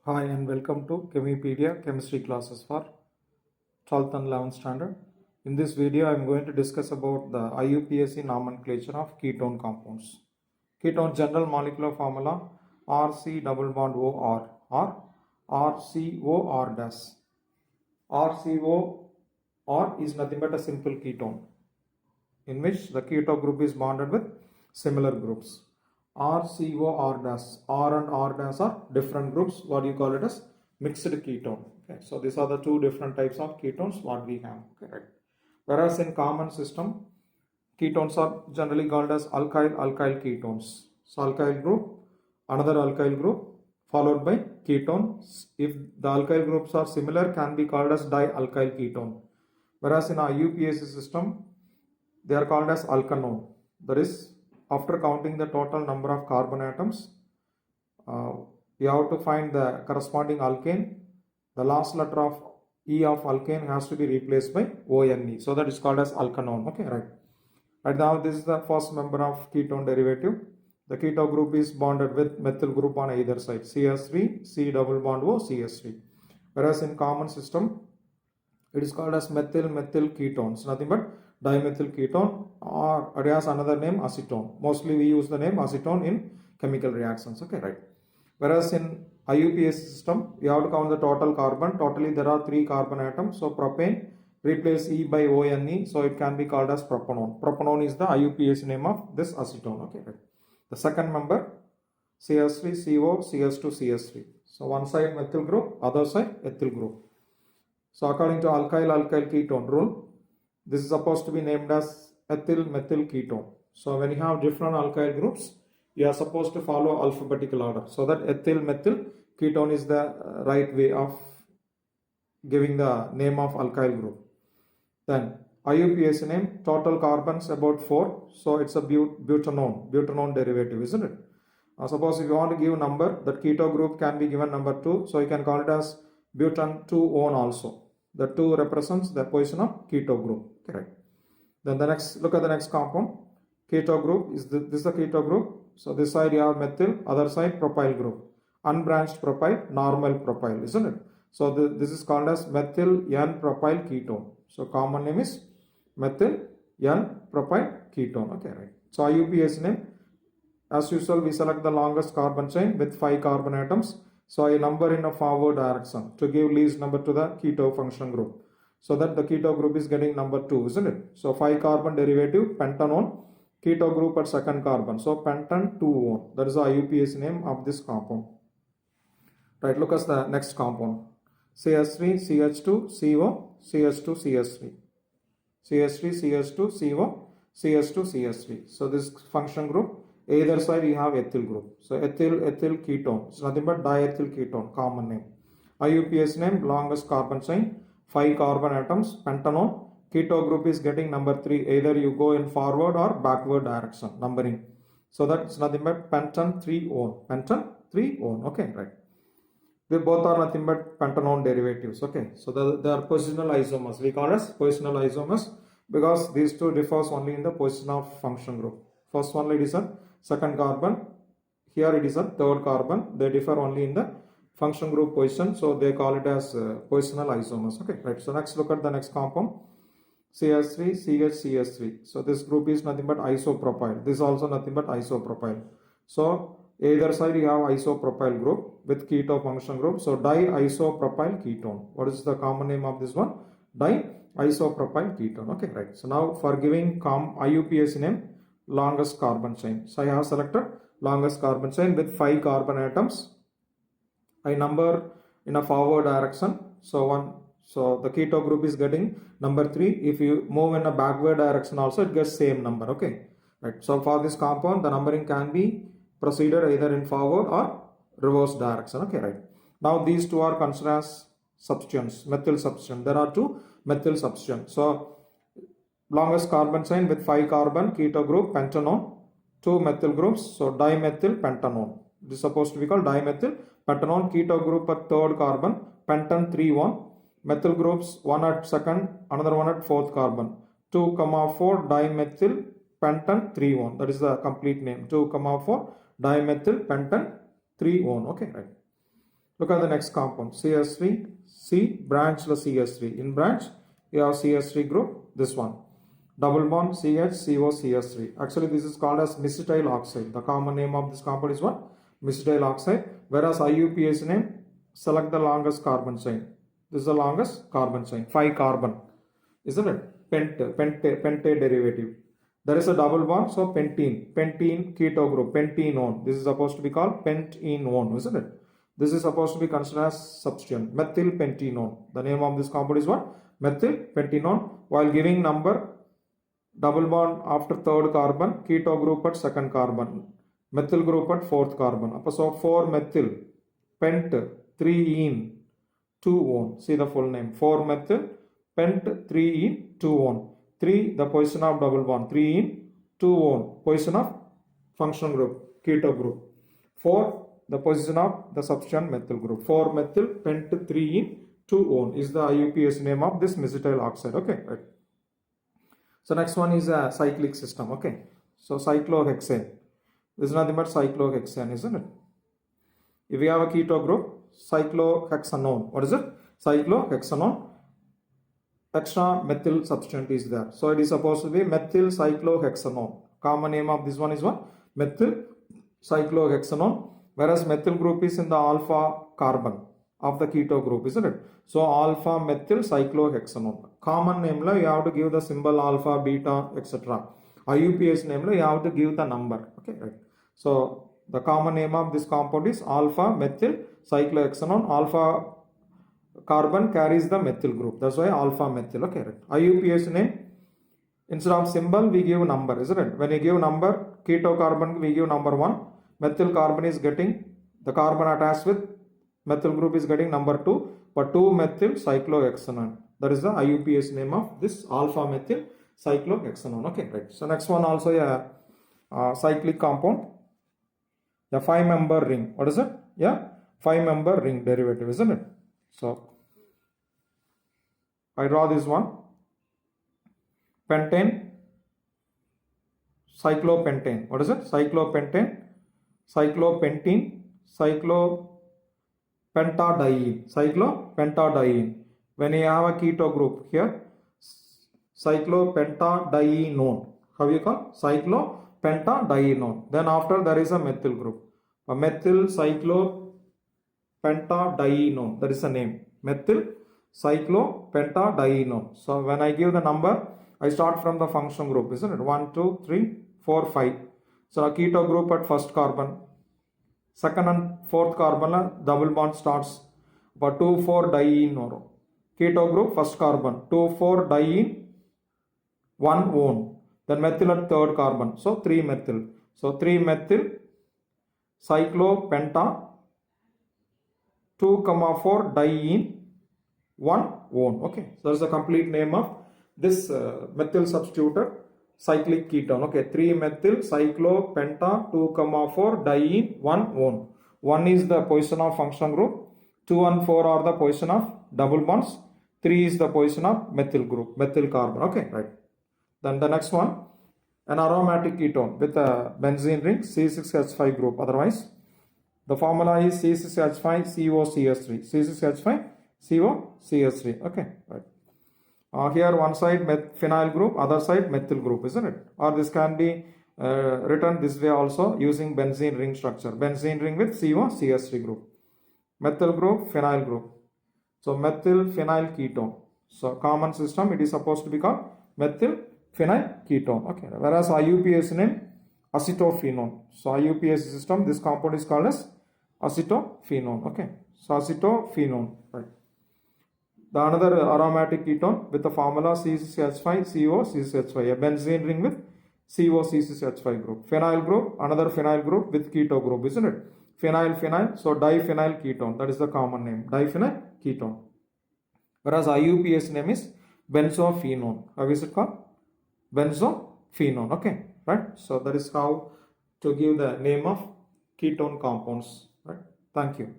Hi and welcome to Chemipedia chemistry classes for 12th and 11th standard. In this video I am going to discuss about the IUPAC nomenclature of ketone compounds. Ketone general molecular formula RC double bond OR or RCOR dash. RCOR is nothing but a simple ketone in which the keto group is bonded with similar groups. RCOR dash, R and R dash are different groups. What do you call it as? Mixed ketone. Okay, so these are the two different types of ketones what we have. Okay, right. Whereas in common system, ketones are generally called as alkyl ketones. So alkyl group, another alkyl group followed by ketone. If the alkyl groups are similar, can be called as dialkyl ketone. Whereas in our IUPAC system, they are called as alkanone. That is, after counting the total number of carbon atoms, we have to find the corresponding alkane. The last letter of E of alkane has to be replaced by ONE. So that is called as alkanone. Okay, right. Right now, this is the first member of ketone derivative. The keto group is bonded with methyl group on either side. CS3, C double bond O, CS3. Whereas in common system, it is called as methyl ketones. Nothing but dimethyl ketone, or it has another name acetone. Mostly we use the name acetone in chemical reactions. Okay, right. Whereas in IUPAC system, we have to count the total carbon. Totally there are 3 carbon atoms. So propane, replace E by ONE. So it can be called as propanone. Propanone is the IUPAC name of this acetone. Okay, right. The second member, CS3, CO, CS2, CS3. So one side methyl group, other side ethyl group. So according to alkyl ketone rule, this is supposed to be named as ethyl methyl ketone. So when you have different alkyl groups, you are supposed to follow alphabetical order. So that ethyl methyl ketone is the right way of giving the name of alkyl group. Then IUPAC name, total carbons about 4. So it's a butanone derivative, isn't it? Suppose if you want to give number, that keto group can be given number 2. So you can call it as butan 2-one also. The 2 represents the position of keto group. Correct. Then the next, look at the next compound. Keto group is this is the keto group. So this side you have methyl, other side propyl group. Unbranched propyl, normal propyl, isn't it? So this is called as methyl N-propyl ketone. So common name is methyl N-propyl ketone. Okay, right. So IUPAC name. As usual, we select the longest carbon chain with 5 carbon atoms. So I number in a forward direction to give least number to the keto function group. So that the keto group is getting number 2, isn't it? So 5 carbon derivative, pentanone, keto group at second carbon. So pentan 2-one. That is the IUPAC name of this compound. Right, look at the next compound. CS3, CH2, CO, CH2, CS3. CS3, CH2, CO, CH2, CS3. So this function group, either side you have ethyl group. So ethyl ketone. It's nothing but diethyl ketone, common name. IUPAC name, longest carbon chain, 5 carbon atoms, pentanone. Keto group is getting number 3. Either you go in forward or backward direction, numbering. So that's nothing but pentan 3-one. Pentan 3-one. Okay, right. They both are nothing but pentanone derivatives. Okay, so they are positional isomers. We call as positional isomers because these two differs only in the position of function group. First one it is a second carbon. Here it is a third carbon. They differ only in the function group position. So they call it as positional isomers. Okay, right. So next look at the next compound. CH3, CH3. So this group is nothing but isopropyl. This is also nothing but isopropyl. So either side you have isopropyl group with keto function group. So diisopropyl ketone. What is the common name of this one? Diisopropyl ketone. Okay, right. So now for giving IUPAC name, longest carbon chain. So I have selected longest carbon chain with 5 carbon atoms. I number in a forward direction. So the keto group is getting number 3. If you move in a backward direction also, it gets same number. Okay, right. So for this compound, the numbering can be proceeded either in forward or reverse direction. Okay, right. Now these two are considered as substituents, methyl substituent. There are 2 methyl substituents. So longest carbon chain with 5 carbon, keto group, pentanone, 2 methyl groups. So dimethyl pentanone. This is supposed to be called dimethyl pentanone. Keto group at third carbon, pentan 3-one. Methyl groups, one at second, another one at fourth carbon. 2,4 dimethyl pentane 3-1. That is the complete name. 2,4 dimethyl pentane 3-1. Okay, right. Look at the next compound. CS3, C branched CS3. In branch, you have CS3 group, this one. Double bond CH, CO, CS3. Actually, this is called as mesitile oxide. The common name of this compound is what? Mesitile oxide. Whereas IUPAC name, select the longest carbon chain. This is the longest carbon chain. 5 carbon. Isn't it? Pente derivative. There is a double bond, so pentene. Pentene keto group. Pentenone. This is supposed to be called pentenone, isn't it? This is supposed to be considered as substituent. Methyl pentenone. The name of this compound is what? Methyl pentenone. While giving number, double bond after third carbon, keto group at second carbon, methyl group at fourth carbon. So 4 methyl pent 3-ene 2-one. See the full name. 4 methyl pent 3-ene 2-one. 3 the position of double bond. 3-ene 2-one position of functional group, keto group. 4 the position of the substituent methyl group. 4 methyl pent 3-ene 2-one is the IUPAC name of this mesitile oxide. Okay, right. So next one is a cyclic system. Okay, so cyclohexane. This is nothing but cyclohexane, isn't it? If we have a keto group, cyclohexanone. What is it? Cyclohexanone. Extra methyl substituent is there. So it is supposed to be methyl cyclohexanone. Common name of this one is what? Methyl cyclohexanone. Whereas methyl group is in the alpha carbon of the keto group, isn't it? So alpha methyl cyclohexanone. Common name you have to give the symbol alpha, beta, etc. IUPAC name you have to give the number. Okay, right. So the common name of this compound is alpha methyl cyclohexanone. Alpha carbon carries the methyl group. That's why alpha methyl. Okay, right. IUPAC name, instead of symbol we give number, isn't it? When you give number, keto carbon we give number 1. Methyl carbon is getting, the carbon attached with methyl group is getting number 2, but 2-methyl cyclohexanone. That is the IUPAC name of this alpha methyl cyclohexanone. Okay, right. So next one also a cyclic compound. The 5-member ring. What is it? Yeah, 5-member ring derivative, isn't it? So I draw this one. Pentane, cyclopentane. What is it? Cyclopentane, cyclopentene, cyclopentadiene. Cyclopentadiene. When you have a keto group here, cyclopentadienone. How you call? Cyclopentadienone. Then after there is a methyl group. A methyl cyclopentadienone. That is the name. Methyl cyclopentadienone. So when I give the number, I start from the function group, isn't it? 1, 2, 3, 4, 5. So a keto group at first carbon. Second and fourth carbon double bond starts. But 2,4-diene. Keto group first carbon. 2,4-diene 1-one. Then methyl at third carbon. So 3-methyl. So 3-methyl cyclopenta 2,4-diene 1-one. Okay. So that's the complete name of this methyl substituted cyclic ketone. Okay, 3-methyl cyclopenta 2,4-diene 1-one. 1 is the position of functional group. 2 and 4 are the position of double bonds. 3 is the position of methyl group, methyl carbon. Okay, right. Then the next one, an aromatic ketone with a benzene ring C6H5 group. Otherwise, the formula is C6H5COCH3. C6H5COCH3. Okay, right. Here one side phenyl group, other side methyl group, isn't it? Or this can be written this way also using benzene ring structure. Benzene ring with COCH3 group. Methyl group, phenyl group. So methyl phenyl ketone. So common system, it is supposed to be called methyl phenyl ketone. Okay. Whereas IUPAC name acetophenone. So IUPAC system, this compound is called as acetophenone. Okay. So acetophenone. Right. The another aromatic ketone with the formula C6H5COCH5, a benzene ring with COCH5 group. Phenyl group, another phenyl group with keto group, isn't it? Phenyl, so diphenyl ketone, that is the common name, diphenyl ketone. Whereas IUPAC name is benzophenone. How is it called? Benzophenone. Okay, right? So that is how to give the name of ketone compounds. Right? Thank you.